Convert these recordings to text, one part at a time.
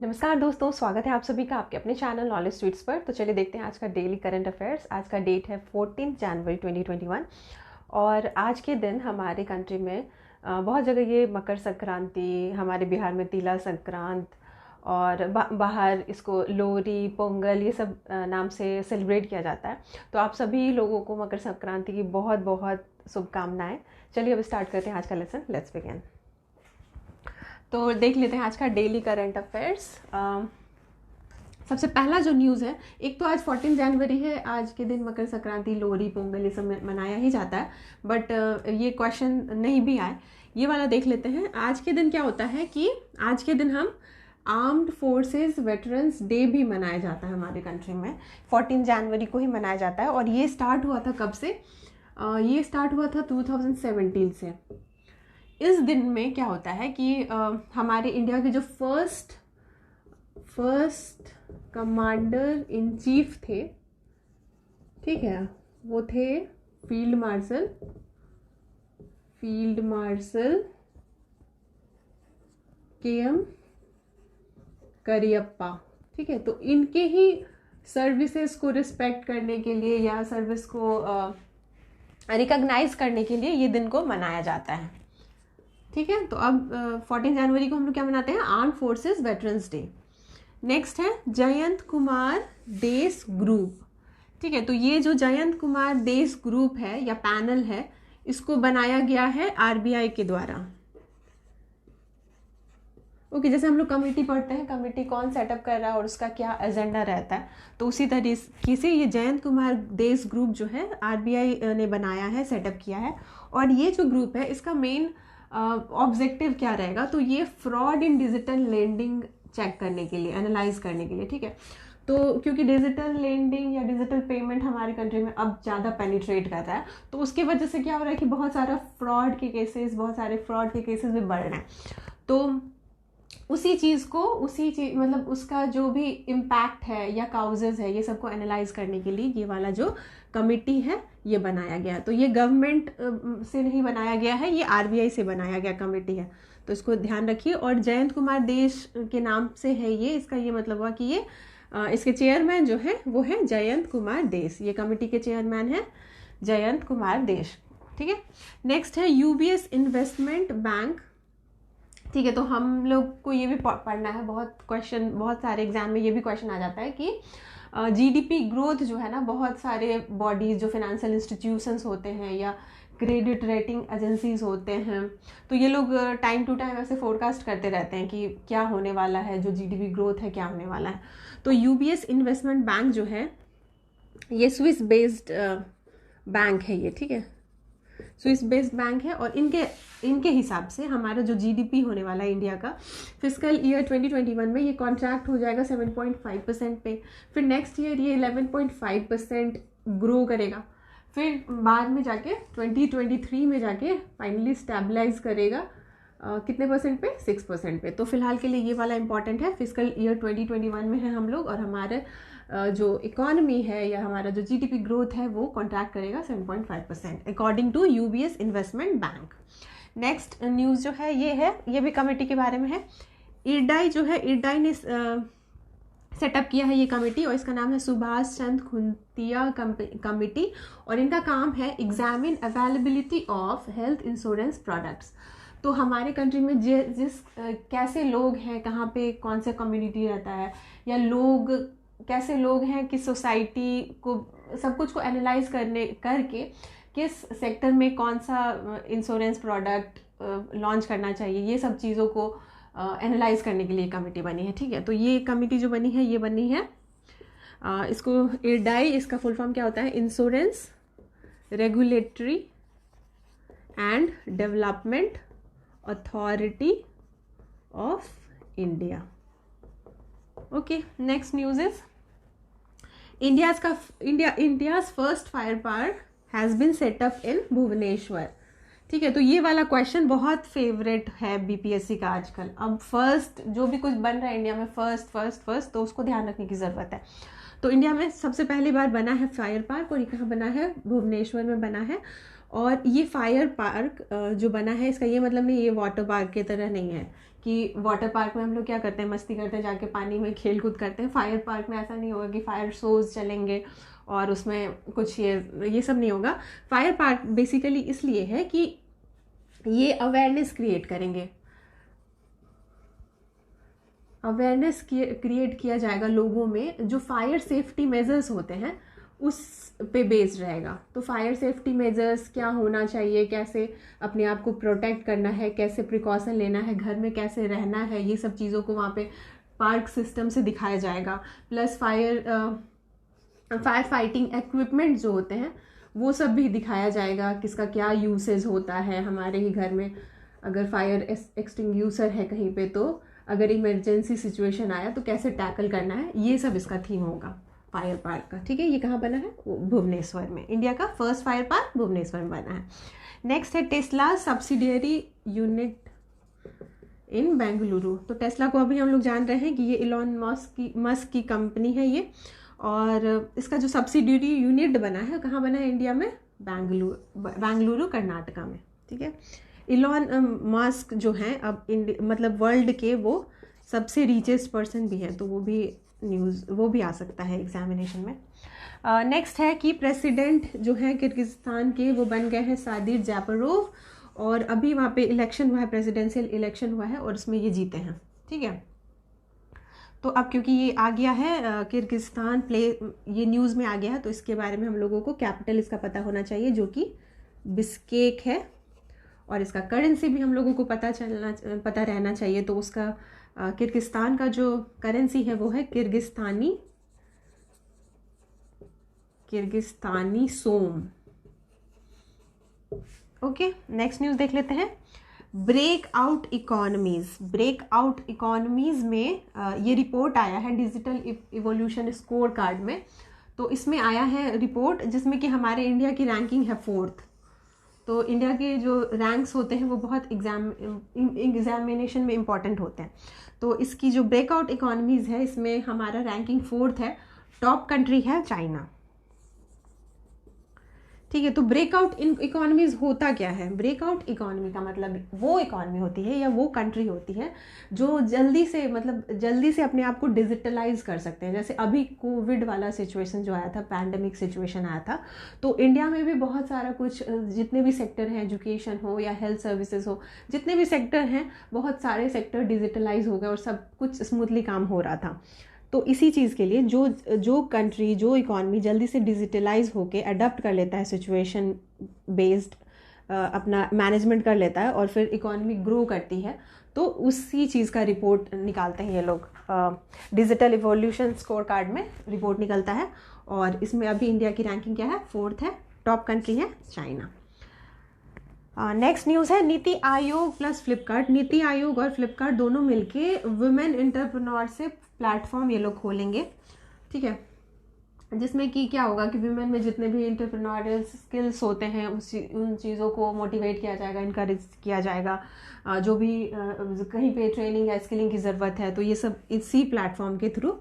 नमस्कार दोस्तों, स्वागत है आप सभी का आपके अपने चैनल नॉलेज स्वीट्स पर। तो चलिए देखते हैं आज का डेली करंट अफेयर्स। आज का डेट है 14 जनवरी 2021 और आज के दिन हमारे कंट्री में बहुत जगह ये मकर संक्रांति, हमारे बिहार में तिला संक्रांत और बाहर इसको लोहरी, पोंगल ये सब नाम से सेलिब्रेट किया जाता है। तो आप सभी लोगों को मकर संक्रांति की बहुत बहुत शुभकामनाएं। चलिए अब स्टार्ट करते हैं आज का लेसन। Let's begin. तो देख लेते हैं आज का डेली करंट अफेयर्स। सबसे पहला जो न्यूज़ है, एक तो आज 14 जनवरी है, आज के दिन मकर संक्रांति, लोहरी, पोंगल ये सब मनाया ही जाता है, बट ये क्वेश्चन नहीं भी आए। ये वाला देख लेते हैं। आज के दिन क्या होता है कि आज के दिन हम आर्म्ड फोर्सेस वेटरन्स डे भी मनाया जाता है हमारे कंट्री में। 14 जनवरी को ही मनाया जाता है और ये स्टार्ट हुआ था कब से? ये स्टार्ट हुआ था 2017 से। इस दिन में क्या होता है कि हमारे इंडिया के जो फर्स्ट कमांडर इन चीफ थे, ठीक है, वो थे फील्ड मार्शल के.एम. करियप्पा। ठीक है, तो इनके ही सर्विसेज को रिस्पेक्ट करने के लिए या सर्विस को रिकॉग्नाइज करने के लिए ये दिन को मनाया जाता है। ठीक है, तो अब 14 जनवरी को हम लोग क्या मनाते हैं? Armed forces veterans day. Next है जयंत कुमार देस ग्रुप। ठीक है, तो ये जो जयंत कुमार देस ग्रुप है या पैनल है, इसको बनाया गया है आरबीआई के द्वारा। ओके, जैसे हम लोग कमेटी पढ़ते हैं, कमेटी कौन सेटअप कर रहा है और उसका क्या एजेंडा रहता है, तो उसी तरीके से ये जयंत कुमार देस ग्रुप जो है आरबीआई ने बनाया है, सेटअप किया है। और ये जो ग्रुप है, इसका मेन ऑब्जेक्टिव क्या रहेगा? तो ये fraud in digital lending check करने के लिए, एनालाइज करने के लिए। ठीक है, तो क्योंकि डिजिटल लेंडिंग या डिजिटल पेमेंट हमारे कंट्री में अब ज़्यादा पेनिट्रेट कर रहा है, तो उसकी वजह से क्या हो रहा है कि बहुत सारे फ्रॉड के केसेस भी बढ़ रहे हैं। तो उसी चीज़ मतलब उसका जो भी इम्पैक्ट है या काउजेज है, ये सबको एनालाइज करने के लिए ये वाला जो कमिटी है ये बनाया गया। तो ये गवर्नमेंट से नहीं बनाया गया है, ये आरबीआई से बनाया गया कमेटी है, तो इसको ध्यान रखिए। और जयंत कुमार देश के नाम से है ये, इसका ये मतलब हुआ कि ये इसके चेयरमैन जो है वो है जयंत कुमार देश। ये कमेटी के चेयरमैन है जयंत कुमार देश। ठीक है, नेक्स्ट है यूबीएस इन्वेस्टमेंट बैंक। ठीक है, तो हम लोग को ये भी पढ़ना है, बहुत सारे एग्जाम में ये भी क्वेश्चन आ जाता है कि जीडीपी ग्रोथ जो है ना, बहुत सारे बॉडीज जो फाइनेंशियल इंस्टीट्यूशंस होते हैं या क्रेडिट रेटिंग एजेंसीज होते हैं, तो ये लोग टाइम टू टाइम ऐसे फोरकास्ट करते रहते हैं कि क्या होने वाला है, जो जीडीपी ग्रोथ है क्या होने वाला है। तो यूबीएस इन्वेस्टमेंट बैंक जो है ये स्विस बेस्ड बैंक है ये। ठीक है, स्विस बेस्ड बैंक है और इनके हिसाब से हमारा जो जीडीपी होने वाला है इंडिया का फिजिकल ईयर 2021 में ये कॉन्ट्रैक्ट हो जाएगा 7.5% पे। फिर नेक्स्ट ईयर ये 11.5% ग्रो करेगा। फिर बाद में जाके 2023 में जाके फाइनली स्टेबलाइज करेगा कितने परसेंट पे? 6% पे। तो फिलहाल के लिए ये वाला इंपॉर्टेंट है। फिजिकल ईयर 2021 में है हम लोग और हमारे जो इकोनॉमी है या हमारा जो जीडीपी ग्रोथ है वो कॉन्ट्रैक्ट करेगा 7.5% according to UBS investment bank. Next news जो है ये भी कमेटी के बारे में है। इरडाई ने सेटअप किया है ये कमेटी और इसका नाम है सुभाष चंद्र खुंतिया कमेटी और इनका काम है examine availability of health insurance products. तो हमारे कंट्री में कैसे लोग हैं, कहाँ पे कौन सा कम्युनिटी रहता है या कैसे लोग हैं, किस सोसाइटी को, सब कुछ को एनालाइज करके किस सेक्टर में कौन सा इंश्योरेंस प्रोडक्ट लॉन्च करना चाहिए, ये सब चीज़ों को एनालाइज करने के लिए कमेटी बनी है। ठीक है, तो ये कमेटी जो बनी है ये बनी है इसको इरडाई, इसका फुल फॉर्म क्या होता है? Insurance regulatory and development authority of India. Okay, next news is India's first fire park has been set up in Bhubaneswar. ठीक है, तो ये वाला क्वेश्चन बहुत फेवरेट है बीपीएससी का आजकल। अब फर्स्ट जो भी कुछ बन रहा है इंडिया में, फर्स्ट तो उसको ध्यान रखने की ज़रूरत है। तो इंडिया में सबसे पहली बार बना है फायर पार्क और ये कहाँ बना है? भुवनेश्वर में बना है। और ये फायर पार्क जो बना है इसका ये मतलब नहीं ये वाटर पार्क की तरह नहीं है, कि वाटर पार्क में हम लोग क्या करते हैं, मस्ती करते हैं, जाके पानी में खेल कूद करते हैं। फायर पार्क में ऐसा नहीं होगा कि फायर शोज चलेंगे और उसमें कुछ ये सब नहीं होगा। फायर पार्क बेसिकली इसलिए है कि ये अवेयरनेस क्रिएट करेंगे, अवेयरनेस क्रिएट किया जाएगा लोगों में। जो फायर सेफ्टी मेजर्स होते हैं उस पे बेस्ड रहेगा। तो फायर सेफ्टी मेजर्स क्या होना चाहिए, कैसे अपने आप को प्रोटेक्ट करना है, कैसे प्रिकॉशन लेना है, घर में कैसे रहना है, ये सब चीज़ों को वहाँ पे पार्क सिस्टम से दिखाया जाएगा। प्लस फायर फाइटिंग इक्विपमेंट जो होते हैं वो सब भी दिखाया जाएगा, किसका क्या यूसेज होता है हमारे ही घर में। अगर फायर एक्सटिंग्यूशर है कहीं पे तो अगर इमरजेंसी सिचुएशन आया तो कैसे टैकल करना है, ये सब इसका थीम होगा फायर पार्क का। ठीक है, ये कहाँ बना है, भुवनेश्वर में। इंडिया का फर्स्ट फायर पार्क भुवनेश्वर में बना है। नेक्स्ट है Tesla subsidiary unit in Bengaluru. तो टेस्ला को अभी हम लोग जान रहे हैं कि ये इलॉन मस्क की कंपनी है ये, और इसका जो सब्सिडियरी यूनिट बना है कहाँ बना है, इंडिया में, बेंगलुरु कर्नाटका में। ठीक है, इलॉन मस्क जो हैं अब मतलब वर्ल्ड के वो सबसे रिचेस्ट पर्सन भी हैं, तो वो भी आ सकता है एग्जामिनेशन में। नेक्स्ट है कि प्रेसिडेंट जो है किर्गिस्तान के वो बन गए हैं सादिर जापरोव, और अभी वहाँ पे इलेक्शन हुआ है, प्रेसिडेंशियल इलेक्शन हुआ है और उसमें ये जीते हैं। ठीक है, तो अब क्योंकि ये आ गया है किर्गिस्तान ये न्यूज़ में आ गया है, तो इसके बारे में हम लोगों को कैपिटल इसका पता होना चाहिए जो कि बिश्केक है, और इसका करेंसी भी हम लोगों को पता रहना चाहिए। तो उसका किर्गिस्तान का जो करेंसी है वो है Kyrgyzstani som. Okay, next news देख लेते हैं। ब्रेकआउट इकोनॉमीज में ये रिपोर्ट आया है डिजिटल इवोल्यूशन स्कोर कार्ड में। तो इसमें आया है रिपोर्ट जिसमें कि हमारे इंडिया की रैंकिंग है 4th। तो इंडिया के जो रैंक्स होते हैं वो बहुत एग्जामिनेशन में इम्पॉर्टेंट होते हैं। तो इसकी जो ब्रेकआउट इकोनॉमीज है इसमें हमारा रैंकिंग 4th है, टॉप कंट्री है चाइना। ठीक है, तो ब्रेकआउट इकोनॉमीज होता क्या है? ब्रेकआउट इकोनॉमी का मतलब वो इकोनॉमी होती है या वो कंट्री होती है जो जल्दी से अपने आप को डिजिटलाइज कर सकते हैं। जैसे अभी कोविड वाला सिचुएशन जो आया था, पैंडेमिक सिचुएशन आया था, तो इंडिया में भी बहुत सारा कुछ, जितने भी सेक्टर हैं, एजुकेशन हो या हेल्थ सर्विसेज हो, जितने भी सेक्टर हैं, बहुत सारे सेक्टर डिजिटलाइज हो गए और सब कुछ स्मूथली काम हो रहा था। तो इसी चीज़ के लिए जो कंट्री, जो इकॉनमी जल्दी से डिजिटलाइज होके अडॉप्ट कर लेता है, सिचुएशन बेस्ड अपना मैनेजमेंट कर लेता है और फिर इकॉनमी ग्रो करती है, तो उसी चीज़ का रिपोर्ट निकालते हैं ये लोग। डिजिटल इवोल्यूशन स्कोर कार्ड में रिपोर्ट निकलता है और इसमें अभी इंडिया की रैंकिंग क्या है? 4th है, टॉप कंट्री है चाइना। नेक्स्ट न्यूज़ है नीति आयोग प्लस फ्लिपकार्ट। नीति आयोग और फ्लिपकार्ट दोनों मिलके वुमेन एंटरप्रेन्योरशिप प्लेटफॉर्म ये लोग खोलेंगे। ठीक है, जिसमें कि क्या होगा कि वुमेन में जितने भी एंटरप्रेन्योरियल स्किल्स होते हैं उन चीज़ों को मोटिवेट किया जाएगा, इनकरेज किया जाएगा। जो भी कहीं पे ट्रेनिंग या स्किलिंग की ज़रूरत है तो ये सब इसी प्लेटफॉर्म के थ्रू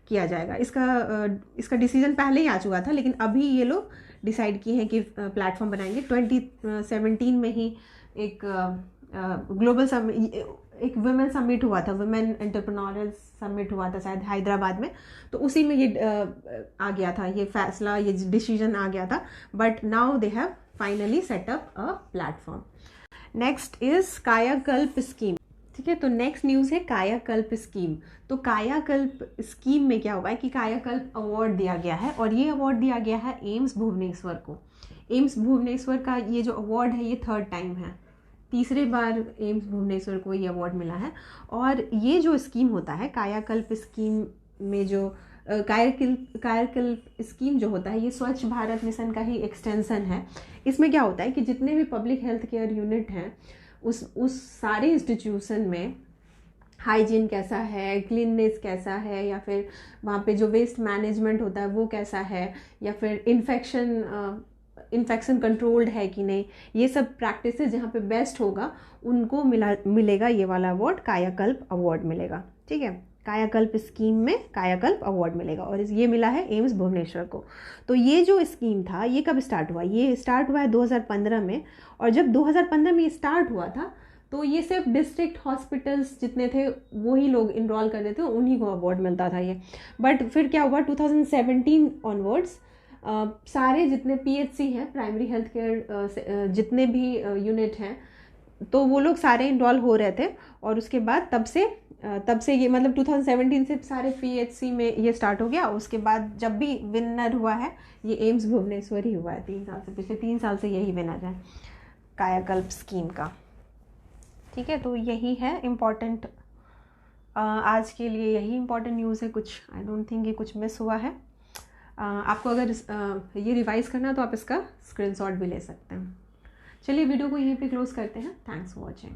किया जाएगा। इसका डिसीजन पहले ही आ चुका था, लेकिन अभी ये लोग डिसाइड किए हैं कि प्लेटफॉर्म बनाएंगे। 2017 में ही एक ग्लोबल एक वुमेन समिट हुआ था, वुमेन एंटरप्रेन्योरियल समिट हुआ था शायद हैदराबाद में, तो उसी में ये आ गया था, ये फैसला, ये डिसीजन आ गया था। But now they have finally set up a platform. Next is कायाकल्प स्कीम। ठीक है, तो नेक्स्ट न्यूज़ है कायाकल्प स्कीम। तो कायाकल्प स्कीम में क्या हुआ है कि कायाकल्प अवार्ड दिया गया है, और ये अवार्ड दिया गया है एम्स भुवनेश्वर को। एम्स भुवनेश्वर का ये जो अवार्ड है ये 3rd टाइम है, तीसरे बार एम्स भुवनेश्वर को ये अवार्ड मिला है। और ये जो स्कीम होता है कायाकल्प स्कीम में, जो कायाकल्प स्कीम जो होता है ये स्वच्छ भारत मिशन का ही एक्सटेंशन है। इसमें क्या होता है कि जितने भी पब्लिक हेल्थ केयर यूनिट हैं उस सारे इंस्टीट्यूशन में हाइजीन कैसा है, क्लीननेस कैसा है, या फिर वहाँ पे जो वेस्ट मैनेजमेंट होता है वो कैसा है, या फिर इन्फेक्शन कंट्रोल्ड है कि नहीं, ये सब प्रैक्टिसेस जहाँ पे बेस्ट होगा उनको मिलेगा ये वाला अवार्ड, कायाकल्प अवार्ड मिलेगा। ठीक है, कायाकल्प स्कीम में कायाकल्प अवार्ड मिलेगा और ये मिला है एम्स भुवनेश्वर को। तो ये जो स्कीम था ये कब स्टार्ट हुआ? ये स्टार्ट हुआ है 2015 में, और जब 2015 में ये स्टार्ट हुआ था तो ये सिर्फ डिस्ट्रिक्ट हॉस्पिटल्स जितने थे वही लोग इनरोल करते थे, उन्हीं को अवार्ड मिलता था ये। बट फिर क्या हुआ 2017 ऑनवर्ड्स सारे जितने पीएचसी हैं, प्राइमरी हेल्थ केयर जितने भी यूनिट हैं, तो वो लोग सारे इनरोल हो रहे थे। और उसके बाद तब से ये मतलब 2017 से सारे पीएचसी में ये स्टार्ट हो गया। उसके बाद जब भी विनर हुआ है ये एम्स भुवनेश्वर ही हुआ है 3 साल से, पिछले 3 साल से यही विनर है कायाकल्प स्कीम का। ठीक है, तो यही है इम्पॉर्टेंट, आज के लिए यही इम्पॉर्टेंट न्यूज़ है। कुछ आई डोंट थिंक ये कुछ मिस हुआ है। आपको अगर ये रिवाइज़ करना तो आप इसका स्क्रीनशॉट भी ले सकते हैं। चलिए वीडियो को यहीं पे क्लोज करते हैं। Thanks for watching.